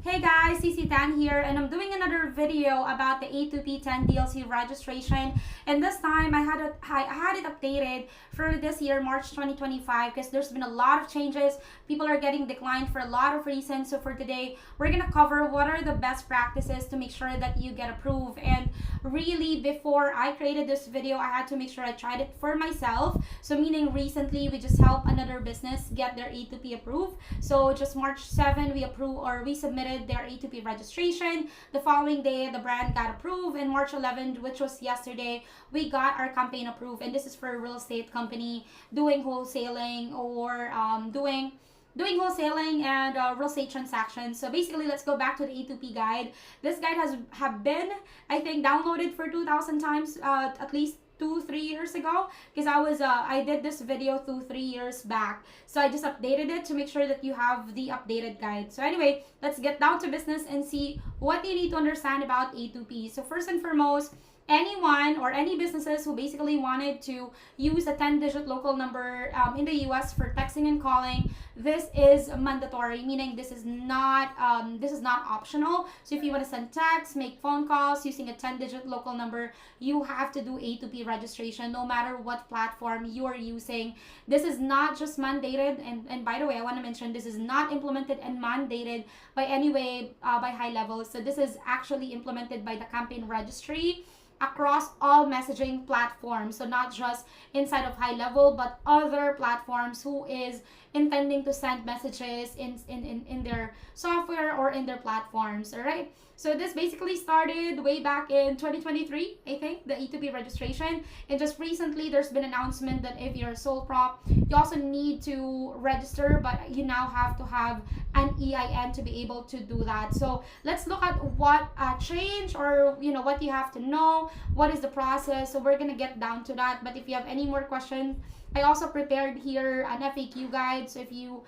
Hey guys, CeCE Tan here, and I'm doing another video about the A2P 10 DLC registration. And this time I had it updated for this year, March 2025, because there's been a lot of changes. People are getting declined for a lot of reasons. So for today, we're gonna cover what are the best practices to make sure that you get approved. And really, before I created this video, I had to make sure I tried it for myself. So meaning recently, we just helped another business get their A2P approved. So just March 7, we submitted their A2P registration. The following day, the brand got approved, and March 11th, which was yesterday, we got our campaign approved. And this is for a real estate company doing wholesaling or doing wholesaling and real estate transactions. So basically, let's go back to the A2P guide. This guide have been, I think, downloaded for 2,000 times at least 2-3 years ago, because I did this video 2-3 years back. So I just updated it to make sure that you have the updated guide. So anyway, let's get down to business and see what you need to understand about A2P. So first and foremost, anyone or any businesses who basically wanted to use a 10-digit local number in the US for texting and calling, this is mandatory, meaning this is not optional. So if you want to send texts, make phone calls using a 10-digit local number, you have to do A2P registration no matter what platform you are using. This is not just mandated, and by the way, I want to mention this is not implemented and mandated by any way by HighLevel. So this is actually implemented by the campaign registry across all messaging platforms. So not just inside of HighLevel, but other platforms who is intending to send messages in their software or in their platforms. All right. So this basically started way back in 2023, I think, the A2P registration. And just recently, there's been an announcement that if you're a sole prop, you also need to register, but you now have to have an EIN to be able to do that. So let's look at what changed, or what you have to know, what is the process. So we're gonna get down to that. But if you have any more questions, I also prepared here an FAQ guide. So if you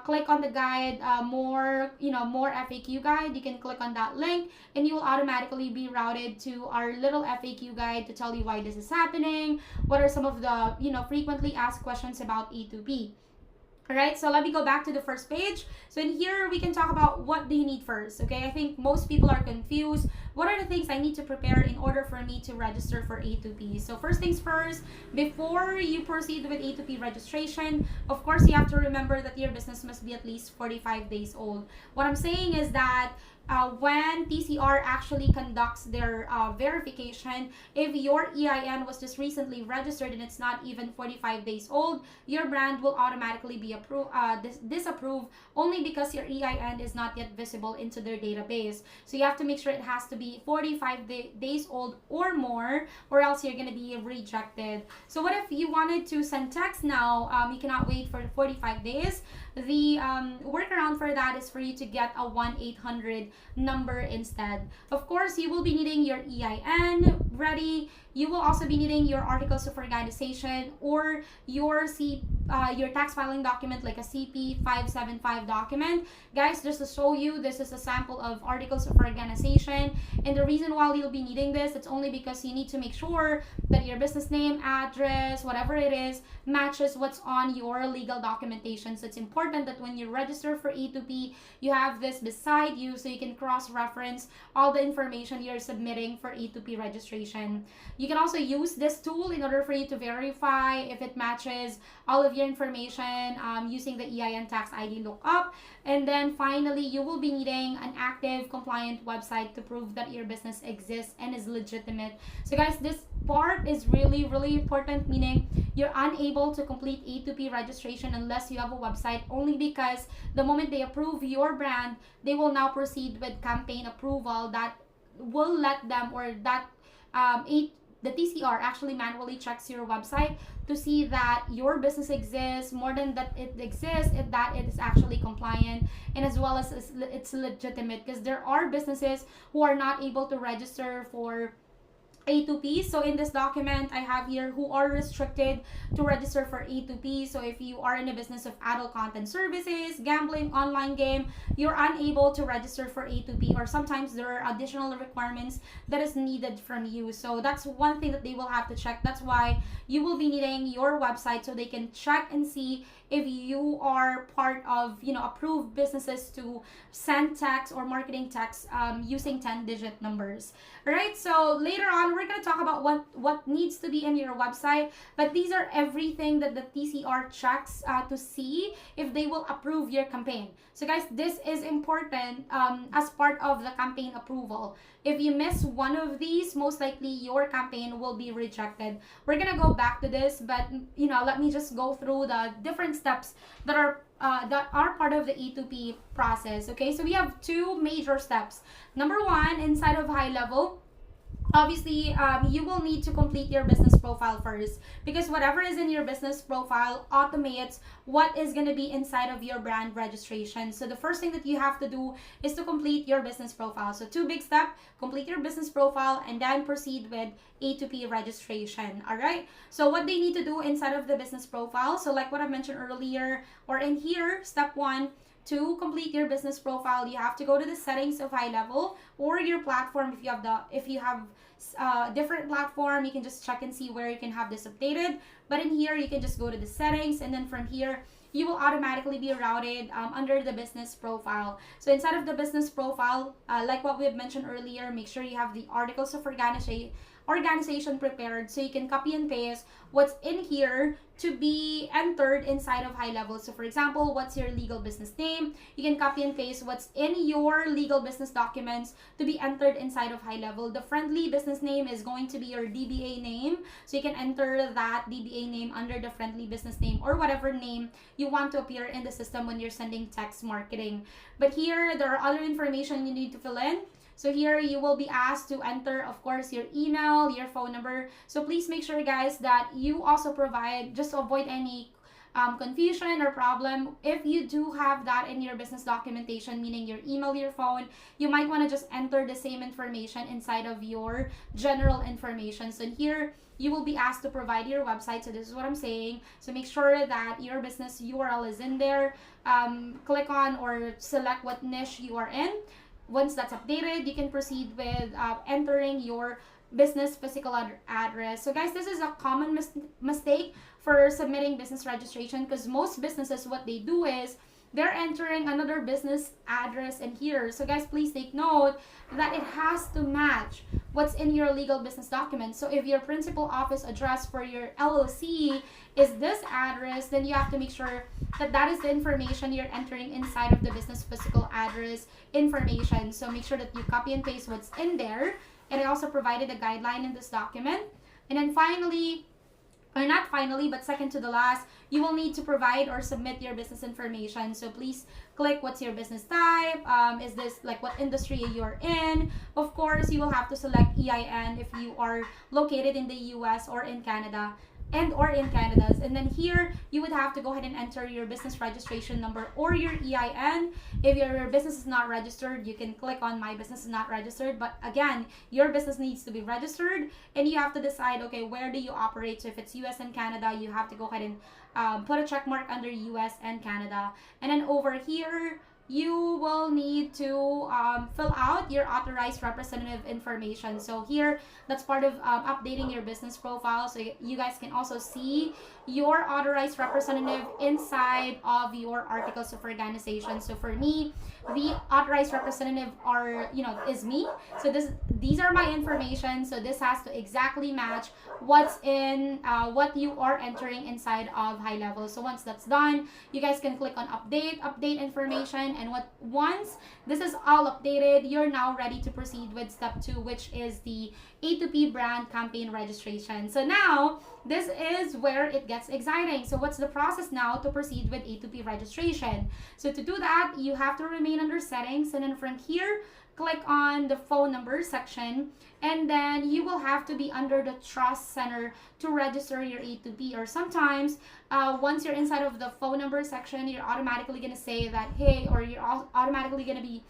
click on the guide, more FAQ guide, you can click on that link and you will automatically be routed to our little FAQ guide to tell you why this is happening, what are some of the frequently asked questions about A2P. All right, so let me go back to the first page. So in here, we can talk about what do you need first, okay? I think most people are confused. What are the things I need to prepare in order for me to register for A2P? So first things first, before you proceed with A2P registration, of course, you have to remember that your business must be at least 45 days old. What I'm saying is that when TCR actually conducts their verification, if your EIN was just recently registered and it's not even 45 days old, your brand will automatically be disapproved only because your EIN is not yet visible into their database. So you have to make sure it has to be 45 days old or more, or else you're going to be rejected. So what if you wanted to send text now? You cannot wait for 45 days. The workaround for that is for you to get a 1-800 number instead. Of course, you will be needing your EIN ready. You will also be needing your articles of organization or your tax filing document, like a CP 575 document. Guys, just to show you, this is a sample of articles of organization. And the reason why you'll be needing this, it's only because you need to make sure that your business name, address, whatever it is, matches what's on your legal documentation. So it's important that when you register for A2P, you have this beside you so you can cross-reference all the information you're submitting for A2P registration. You can also use this tool in order for you to verify if it matches all of your information using the EIN tax ID lookup. And then finally, you will be needing an active compliant website to prove that your business exists and is legitimate. So guys, this part is really, really important, meaning you're unable to complete A2P registration unless you have a website, only because the moment they approve your brand, they will now proceed with campaign approval that will let them, or that the TCR actually manually checks your website to see that your business exists, more than that it exists, that it is actually compliant, and as well as it's legitimate, because there are businesses who are not able to register for A2P. So in this document, I have here who are restricted to register for A2P. So if you are in a business of adult content services, gambling, online game, you're unable to register for A2P, or sometimes there are additional requirements that is needed from you. So that's one thing that they will have to check. That's why you will be needing your website so they can check and see if you are part of, approved businesses to send text or marketing text using 10-digit numbers. All right, so later on we're going to talk about what needs to be in your website, but these are everything that the TCR checks to see if they will approve your campaign. So guys, this is important as part of the campaign approval. If you miss one of these, most likely your campaign will be rejected. We're gonna go back to this, but let me just go through the different steps that are part of the A2P process. Okay, so we have two major steps. Number one, inside of HighLevel, obviously you will need to complete your business profile first, because whatever is in your business profile automates what is going to be inside of your brand registration. So the first thing that you have to do is to complete your business profile. So two big steps: complete your business profile and then proceed with A2P registration. All right, so what they need to do inside of the business profile, so like what I mentioned earlier, or in here, step one, to complete your business profile, you have to go to the settings of HighLevel or your platform. If you have different platform, you can just check and see where you can have this updated. But in here, you can just go to the settings, and then from here, you will automatically be routed under the business profile. So inside of the business profile, like what we have mentioned earlier, make sure you have the articles of organization prepared, so you can copy and paste what's in here to be entered inside of HighLevel. So for example, what's your legal business name? You can copy and paste what's in your legal business documents to be entered inside of HighLevel. The friendly business name is going to be your DBA name, so you can enter that DBA name under the friendly business name or whatever name you want to appear in the system when you're sending text marketing. But here, there are other information you need to fill in. So here you will be asked to enter, of course, your email, your phone number. So please make sure, guys, that you also provide, just to avoid any confusion or problem, if you do have that in your business documentation, meaning your email, your phone, you might want to just enter the same information inside of your general information. So here, you will be asked to provide your website. So this is what I'm saying. So make sure that your business URL is in there. Click on or select what niche you are in. Once that's updated, you can proceed with entering your business physical address. So guys, this is a common mistake for submitting business registration, because most businesses, what they do is they're entering another business address in here. So guys, please take note that it has to match what's in your legal business document. So if your principal office address for your LLC is this address, then you have to make sure that that is the information you're entering inside of the business physical address information. So make sure that you copy and paste what's in there. And I also provided a guideline in this document. And then finally, or not finally, but second to the last, you will need to provide or submit your business information. So please click what's your business type. Is this like what industry you're in? Of course, you will have to select EIN if you are located in the US or in Canada. Or in Canada's. And then here, you would have to go ahead and enter your business registration number or your EIN. If your business is not registered, you can click on My Business is Not Registered. But again, your business needs to be registered, and you have to decide, okay, where do you operate? So if it's US and Canada, you have to go ahead and put a check mark under US and Canada. And then over here, you will need to fill out your authorized representative information. So here, that's part of updating your business profile. So you guys can also see your authorized representative inside of your articles of organization. So for me, the authorized representative is me. So these are my information. So this has to exactly match what's in what you are entering inside of HighLevel. So once that's done, you guys can click on update information. And once this is all updated, you're now ready to proceed with step 2, which is the A2P brand campaign registration. So now, this is where it gets exciting. So what's the process now to proceed with A2P registration? So to do that, you have to remain under settings, and then from here, click on the phone number section, and then you will have to be under the trust center to register your A2P. Or sometimes once you're inside of the phone number section, you're automatically going to say that, hey, or you're automatically going to be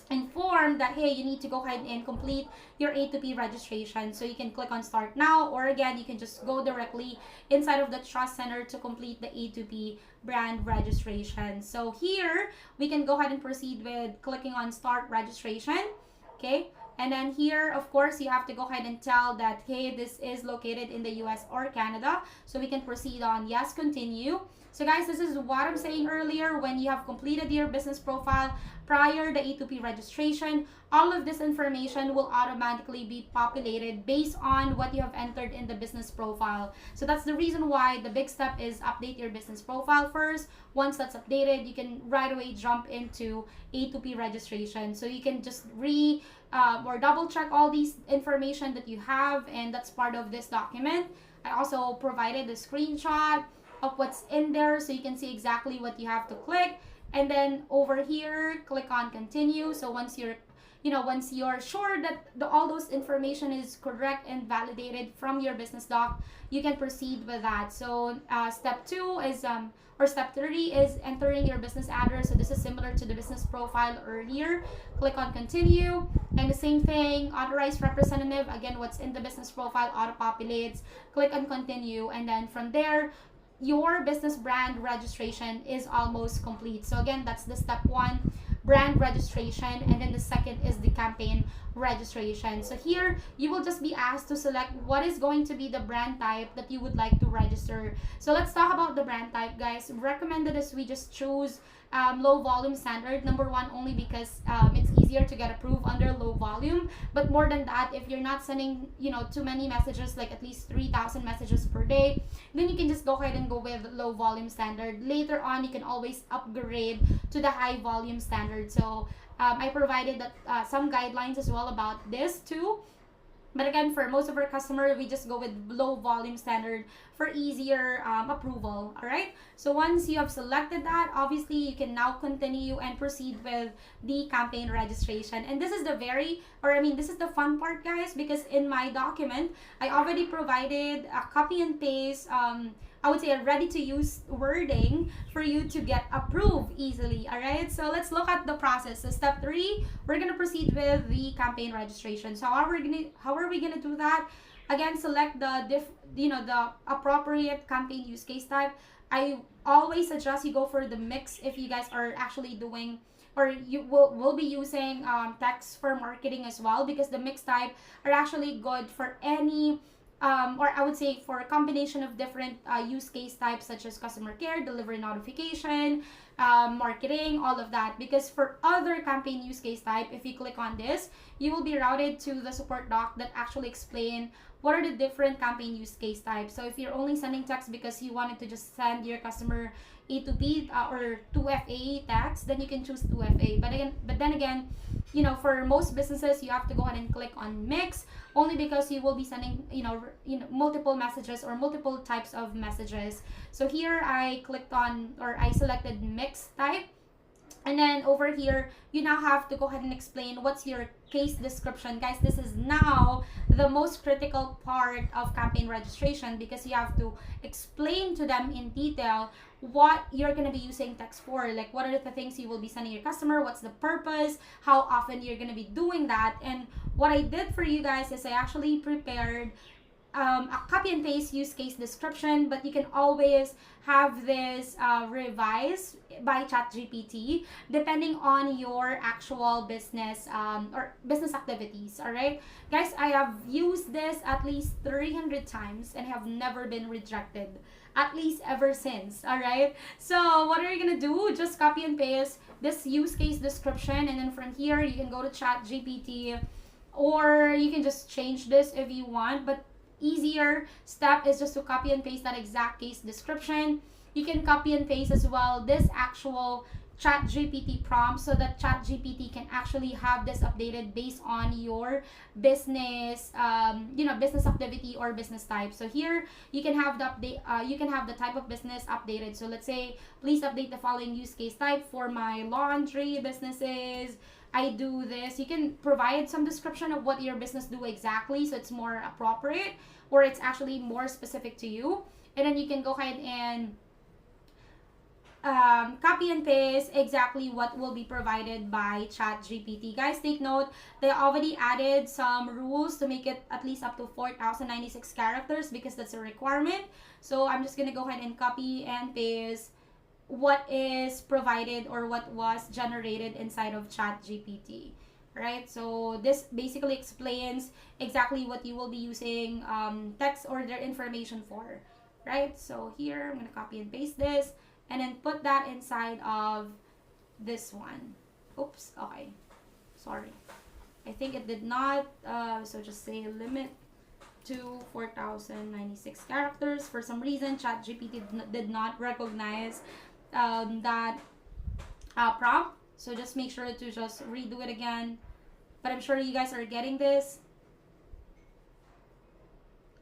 informed that, hey, you need to go ahead and complete your A2P registration. So you can click on start now, or again, you can just go directly inside of the trust center to complete the A2P brand registration. So here we can go ahead and proceed with clicking on start registration. Okay, And then here, of course, you have to go ahead and tell that, hey, this is located in the US or Canada. So we can proceed on yes, continue. So guys, this is what I'm saying earlier. When you have completed your business profile prior the A2P registration, all of this information will automatically be populated based on what you have entered in the business profile. So that's the reason why the big step is update your business profile first. Once that's updated, you can right away jump into A2P registration. So you can just or double check all these information that you have, and that's part of this document. I also provided a screenshot of what's in there so you can see exactly what you have to click. And then over here, click on continue. So once you're sure that all those information is correct and validated from your business doc, you can proceed with that. So step 2 is step 3 is entering your business address. So this is similar to the business profile earlier. Click on continue, and the same thing, authorized representative. Again, what's in the business profile auto populates. Click on continue, and then from there, your business brand registration is almost complete. So again, that's the step 1, brand registration, and then the second is the campaign registration. So here you will just be asked to select what is going to be the brand type that you would like to register. So let's talk about the brand type, guys. Recommended is we just choose low volume standard. Number 1, only because it's easier to get approved under low volume. But more than that, if you're not sending too many messages, like at least 3,000 messages per day, then you can just go ahead and go with low volume standard. Later on, you can always upgrade to the high volume standard. So I provided that some guidelines as well about this too. But again, for most of our customers, we just go with low volume standard for easier approval. All right. So once you have selected that, obviously you can now continue and proceed with the campaign registration. And this is this is the fun part, guys, because in my document, I already provided a copy and paste, I would say a ready-to-use wording for you to get approved easily. All right, so let's look at the process. So step 3, we're gonna proceed with the campaign registration. So how are we gonna do that? Again, select the appropriate campaign use case type. I always suggest you go for the mix if you guys are actually doing, or you will be using text for marketing as well, because the mix type are actually good for any or I would say for a combination of different use case types, such as customer care, delivery notification, marketing, all of that. Because for other campaign use case type, if you click on this, you will be routed to the support doc that actually explain what are the different campaign use case types. So if you're only sending text because you wanted to just send your customer A2P or 2FA text, then you can choose 2FA. But then again, for most businesses, you have to go ahead and click on mix, only because you will be sending multiple messages or multiple types of messages. So here I selected mix type. And then over here, you now have to go ahead and explain what's your case description. Guys, this is now the most critical part of campaign registration, because you have to explain to them in detail what you're going to be using text for. Like, what are the things you will be sending your customer? What's the purpose? How often you're going to be doing that? And what I did for you guys is I actually prepared a copy and paste use case description, but you can always have this revised by ChatGPT depending on your actual business or business activities. All right, guys, I have used this at least 300 times and have never been rejected, at least ever since. All right, so what are you gonna do? Just copy and paste this use case description, and then from here you can go to ChatGPT, or you can just change this if you want, but easier step is just to copy and paste that exact case description. You can copy and paste as well this actual ChatGPT prompt, so that ChatGPT can actually have this updated based on your business, business activity or business type. So here you can have the update. You can have the type of business updated. So let's say, please update the following use case type for my laundry businesses. I do this. You can provide some description of what your business do exactly, so it's more appropriate, or it's actually more specific to you. And then you can go ahead and copy and paste exactly what will be provided by ChatGPT. Guys, take note, they already added some rules to make it at least up to 4,096 characters, because that's a requirement. So I'm just gonna go ahead and copy and paste what is provided or what was generated inside of ChatGPT. right? So this basically explains exactly what you will be using text order information for, right? So here I'm gonna copy and paste this and then put that inside of this one. Oops, okay, sorry, I think it did not. So just say limit to 4096 characters. For some reason ChatGPT did not recognize that prompt, so just make sure to just redo it again. But I'm sure you guys are getting this.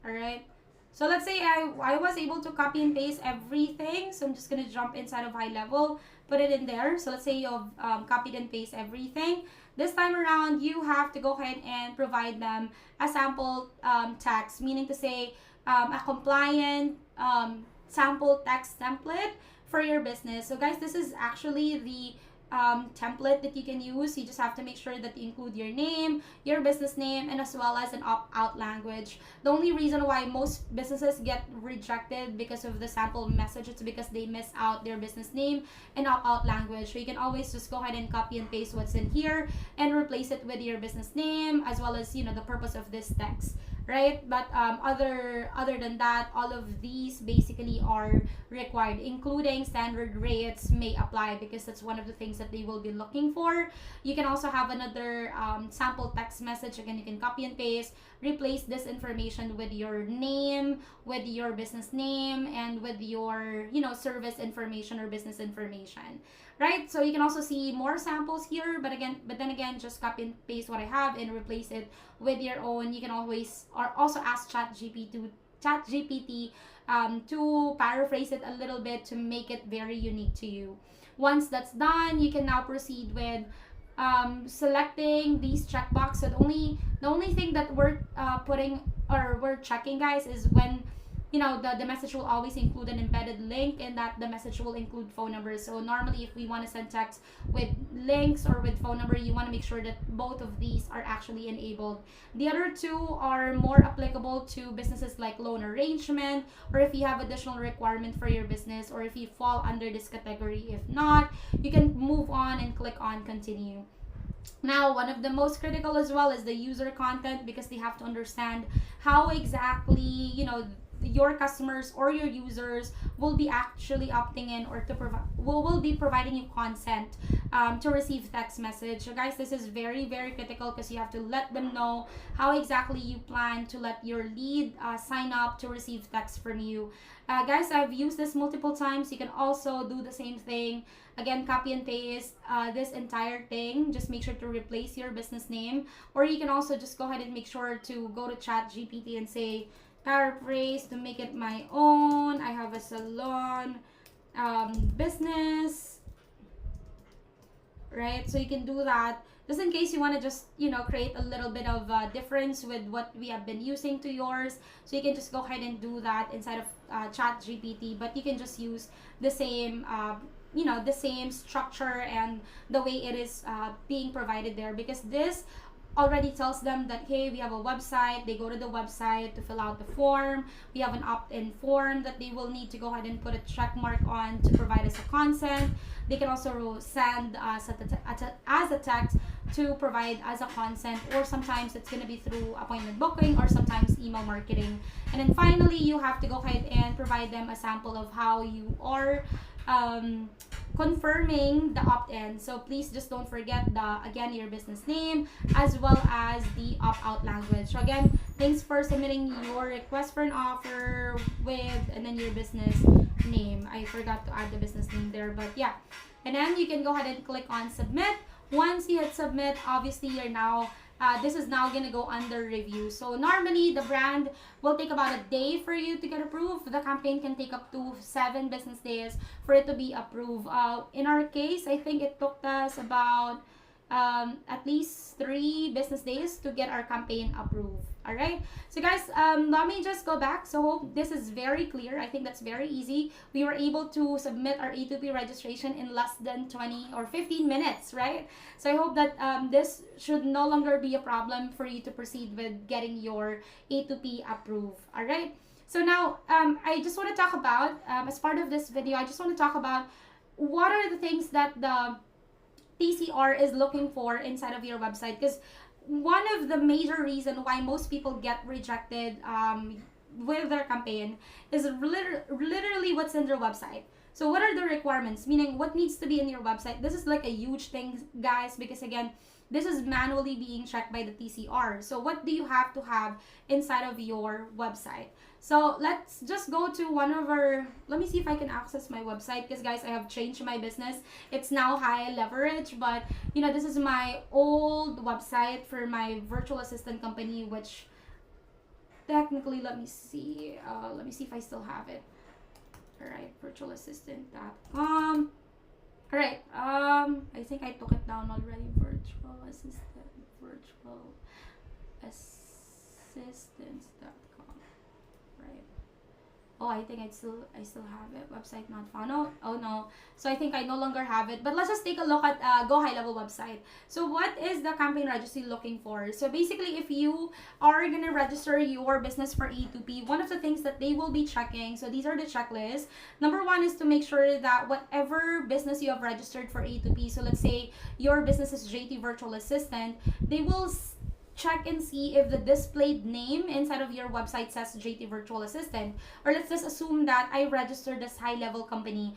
All right, so let's say I was able to copy and paste everything, so I'm just gonna jump inside of HighLevel, put it in there. So let's say you've copied and paste everything. This time around, you have to go ahead and provide them a sample text, meaning to say a compliant sample text template for your business. So guys, this is actually the template that you can use. You just have to make sure that you include your name, your business name, and as well as an opt-out language. The only reason why most businesses get rejected because of the sample message, it's because they miss out their business name and opt-out language. So you can always just go ahead and copy and paste what's in here and replace it with your business name as well as, you know, the purpose of this text, right? But other than that, all of these basically are required, including standard rates may apply because that's one of the things that they will be looking for. You can also have another sample text message. Again, you can copy and paste, replace this information with your name, with your business name, and with your, you know, service information or business information, right? So you can also see more samples here, but then again, just copy and paste what I have and replace it with your own. You can always or also ask ChatGPT to paraphrase it a little bit to make it very unique to you. Once that's done, you can now proceed with selecting these checkbox. So the only thing that we're putting or we're checking, guys, is when, you know, the message will always include an embedded link, and that the message will include phone numbers. So normally if we want to send text with links or with phone number, you want to make sure that both of these are actually enabled. The other two are more applicable to businesses like loan arrangement, or if you have additional requirement for your business, or if you fall under this category. If not, you can move on and click on continue. Now, one of the most critical as well is the user content, because they have to understand how exactly, you know, your customers or your users will be actually opting in or to provide will be providing you consent to receive text message. So guys, this is very, very critical because you have to let them know how exactly you plan to let your lead sign up to receive text from you. Guys, I've used this multiple times. You can also do the same thing. Again, copy and paste this entire thing. Just make sure to replace your business name, or you can also just go ahead and make sure to go to ChatGPT and say paraphrase to make it my own. I have a salon business, right? So you can do that just in case you want to just, you know, create a little bit of difference with what we have been using to yours. So you can just go ahead and do that inside of ChatGPT, but you can just use the same you know, the same structure and the way it is being provided there, because this already tells them that, hey, we have a website. They go to the website to fill out the form. We have an opt-in form that they will need to go ahead and put a check mark on to provide us a consent. They can also send us as a text to provide as a consent, or sometimes it's going to be through appointment booking, or sometimes email marketing. And then finally, you have to go ahead and provide them a sample of how you are confirming the opt-in. So please just don't forget again, your business name as well as the opt-out language. So again, thanks for submitting your request for an offer with, and then your business name. I forgot to add the business name there, but yeah. And then you can go ahead and click on submit. Once you hit submit, obviously you're now this is now gonna go under review. So normally the brand will take about a day for you to get approved. The campaign can take up to 7 business days for it to be approved. In our case, I think it took us about at least 3 business days to get our campaign approved. All right, so guys, let me just go back. So hope this is very clear. I think that's very easy. We were able to submit our A2P registration in less than 20 or 15 minutes, right? So I hope that this should no longer be a problem for you to proceed with getting your A2P approved. All right, so now I just want to talk about as part of this video, I just want to talk about what are the things that the TCR is looking for inside of your website. Because one of the major reason why most people get rejected with their campaign is literally what's in their website. So what are the requirements? Meaning what needs to be in your website? This is like a huge thing, guys, because again, this is manually being checked by the TCR. So what do you have to have inside of your website? So let's just go to one of our, let me see if I can access my website, because guys, I have changed my business. It's now High Leverage, but you know, this is my old website for my virtual assistant company, which technically, let me see if I still have it. All right, virtualassistant.com. All right, I think I took it down already. Virtual assistants.com. Right. Oh, I think I still have it. Website not found. Oh no. So I think I no longer have it. But let's just take a look at Go High Level website. So what is the campaign registry looking for? So basically, if you are gonna register your business for A2P, one of the things that they will be checking. So these are the checklists. Number one is to make sure that whatever business you have registered for A2P. So let's say your business is JT Virtual Assistant. They will check and see if the displayed name inside of your website says JT Virtual Assistant. Or let's just assume that I registered this high level company.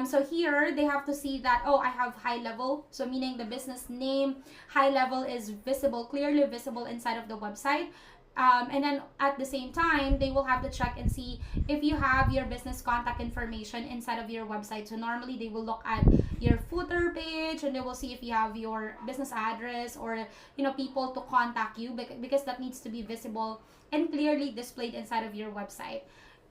So here they have to see that, oh, I have high level. So meaning the business name, high level is visible, clearly visible inside of the website. And then at the same time, they will have to check and see if you have your business contact information inside of your website. So normally they will look at your footer page and they will see if you have your business address or, you know, people to contact you, because that needs to be visible and clearly displayed inside of your website.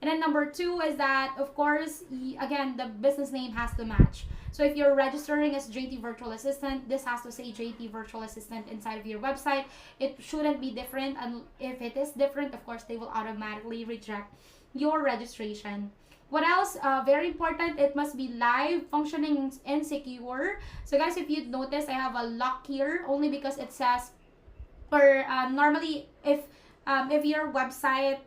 And then number two is that, of course, again, the business name has to match. So if you're registering as JT Virtual Assistant, this has to say JT Virtual Assistant inside of your website. It shouldn't be different. And if it is different, of course, they will automatically reject your registration. What else? Very important, it must be live, functioning, and secure. So guys, if you notice, I have a lock here only because it says, or normally if your website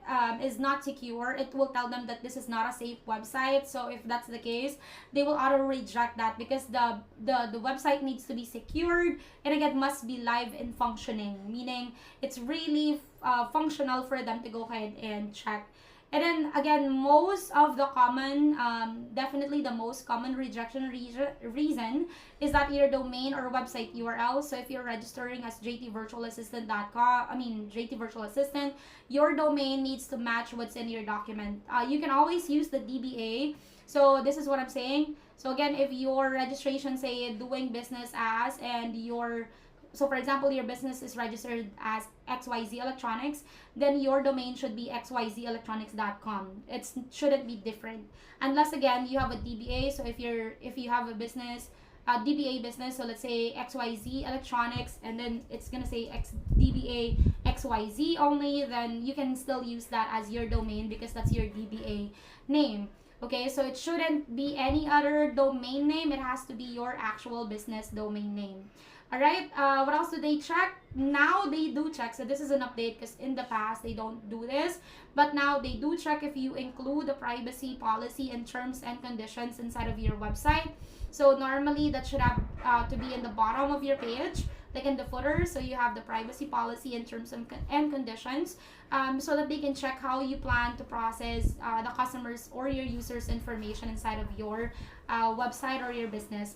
is not secure, it will tell them that this is not a safe website. So if that's the case, they will auto reject that, because the website needs to be secured, and again must be live and functioning, meaning it's really functional for them to go ahead and check. And then again, most of the common, definitely the most common rejection reason is that your domain or website URL. So if you're registering as JT Virtual Assistant, your domain needs to match what's in your document. You can always use the DBA. So this is what I'm saying. So again, if your registration say doing business as, and so for example, your business is registered as XYZ Electronics, then your domain should be xyzelectronics.com. It shouldn't be different. Unless again, you have a DBA. So if you have a business, DBA business, so let's say XYZ Electronics, and then it's going to say DBA XYZ only, then you can still use that as your domain because that's your DBA name. Okay, so it shouldn't be any other domain name. It has to be your actual business domain name. Alright, what else do they check? Now they do check. So this is an update because in the past they don't do this. But now they do check if you include the privacy policy and terms and conditions inside of your website. So normally that should have to be in the bottom of your page, like in the footer. So you have the privacy policy and terms and conditions, so that they can check how you plan to process the customers or your users' information inside of your website or your business.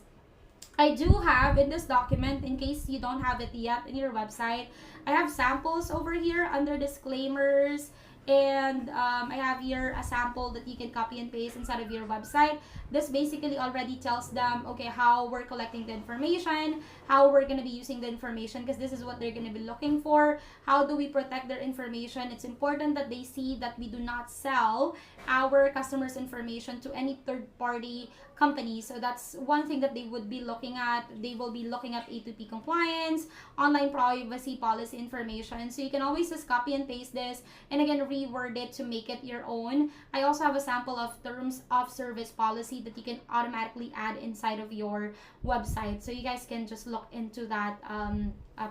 I do have in this document, in case you don't have it yet in your website, I have samples over here under disclaimers, and I have here a sample that you can copy and paste inside of your website. This basically already tells them, okay, how we're collecting the information, how we're going to be using the information, because this is what they're going to be looking for. How do we protect their information? It's important that they see that we do not sell our customers' information to any third-party company. So that's one thing that they would be looking at. They will be looking at A2P compliance, online privacy policy information. So you can always just copy and paste this and again reword it to make it your own. I also have a sample of terms of service policy that you can automatically add inside of your website. So you guys can just look into that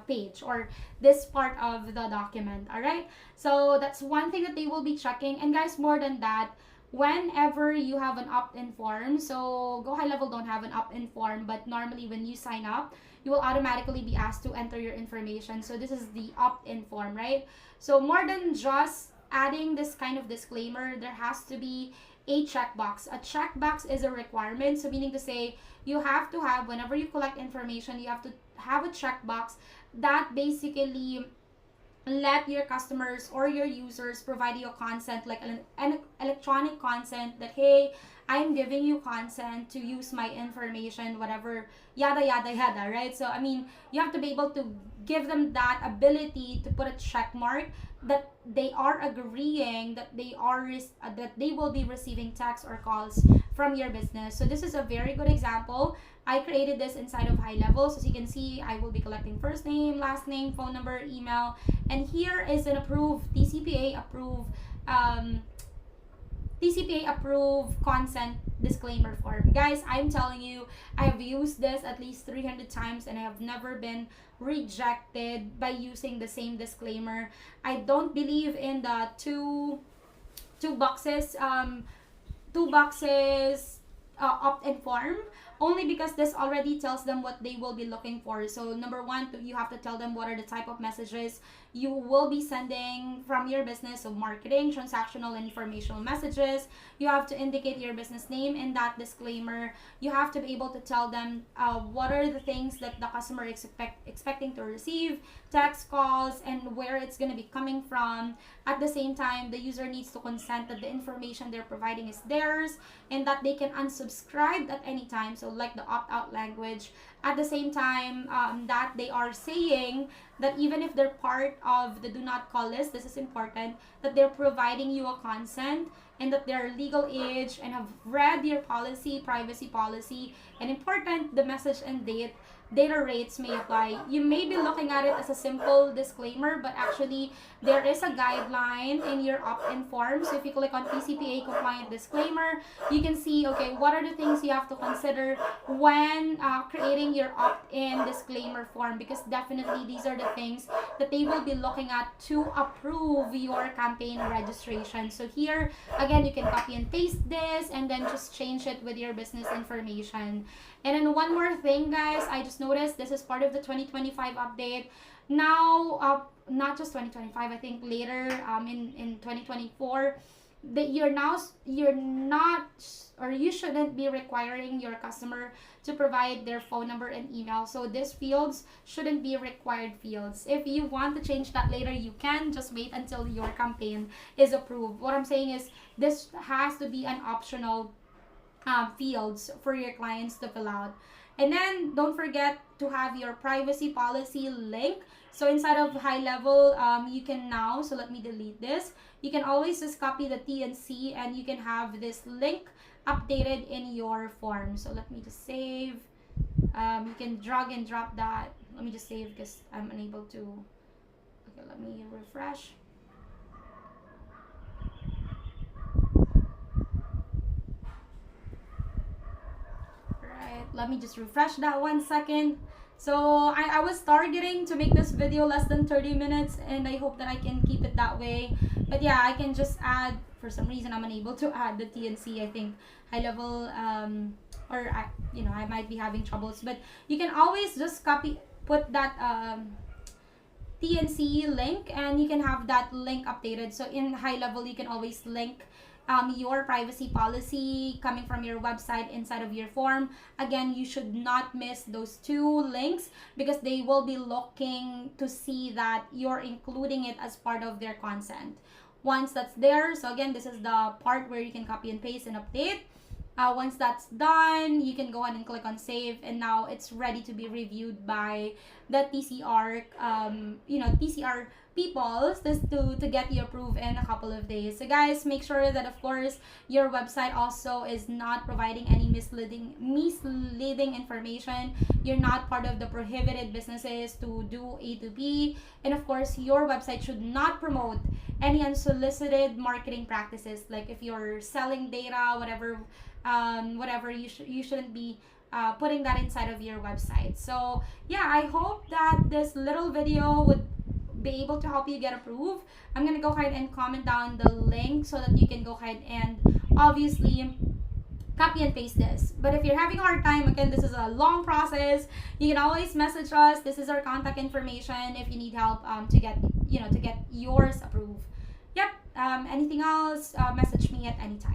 page or this part of the document. All right, so that's one thing that they will be checking. And guys, more than that, whenever you have an opt-in form, so Go High Level don't have an opt-in form, but normally when you sign up, you will automatically be asked to enter your information. So this is the opt-in form, right? So more than just adding this kind of disclaimer, there has to be a checkbox. A checkbox is a requirement, so meaning to say you have to have, whenever you collect information, you have to have a checkbox that basically let your customers or your users provide you a consent, like an electronic consent, that hey, I'm giving you consent to use my information, whatever, yada yada yada, right? So I mean, you have to be able to give them that ability to put a check mark that they are agreeing that that they will be receiving texts or calls from your business. So this is a very good example. I created this inside of High Level. So as you can see, I will be collecting first name, last name, phone number, email, and here is an approved TCPA approved consent disclaimer form. Guys, I'm telling you, I have used this at least 300 times and I have never been rejected by using the same disclaimer. I don't believe in the two boxes opt-in form, only because this already tells them what they will be looking for. So number one, you have to tell them what are the type of messages you will be sending from your business. So marketing, transactional, and informational messages. You have to indicate your business name in that disclaimer. You have to be able to tell them what are the things that the customer expecting to receive, text, calls, and where it's going to be coming from. At the same time, the user needs to consent that the information they're providing is theirs and that they can unsubscribe at any time. So like the opt-out language. At the same time, that they are saying that even if they're part of the do not call list, this is important, that they're providing you a consent and that they're legal age and have read your policy, privacy policy, and important, the message and data rates may apply. You may be looking at it as a simple disclaimer, but actually there is a guideline in your opt-in form. So if you click on TCPA compliant disclaimer, you can see, okay, what are the things you have to consider when creating your opt-in disclaimer form, because definitely these are the things that they will be looking at to approve your campaign registration. So here, again, you can copy and paste this and then just change it with your business information. And then one more thing, guys, I just noticed this is part of the 2025 update. Now, not just 2025, I think later in 2024, that you shouldn't be requiring your customer to provide their phone number and email. So these fields shouldn't be required fields. If you want to change that later, you can just wait until your campaign is approved. What I'm saying is this has to be an optional fields for your clients to fill out. And then don't forget to have your privacy policy link. So inside of High Level, you can now, so let me delete this. You can always just copy the T&C and you can have this link updated in your form. So let me just save. You can drag and drop that. Let me just save because I'm unable to. Okay, let me refresh. Let me just refresh that 1 second. So I was targeting to make this video less than 30 minutes and I hope that I can keep it that way. But yeah, I can just add, for some reason I'm unable to add the T&C. I think High Level I might be having troubles, but you can always just put that T&C link and you can have that link updated. So in High Level, you can always link your privacy policy coming from your website inside of your form. Again, you should not miss those two links because they will be looking to see that you're including it as part of their consent. Once that's there, so again, this is the part where you can copy and paste and update. Once that's done, you can go ahead and click on save, and now it's ready to be reviewed by the TCR, TCR people to get you approved in a couple of days. So guys, make sure that of course your website also is not providing any misleading information. You're not part of the prohibited businesses to do A2P, and of course your website should not promote any unsolicited marketing practices. Like if you're selling data, whatever, you shouldn't be putting that inside of your website. So yeah, I hope that this little video would be able to help you get approved, I'm gonna go ahead and comment down the link so that you can go ahead and obviously copy and paste this. But if you're having a hard time, again, this is a long process. You can always message us. This is our contact information if you need help to get yours approved. Yep. Anything else? Message me at any time.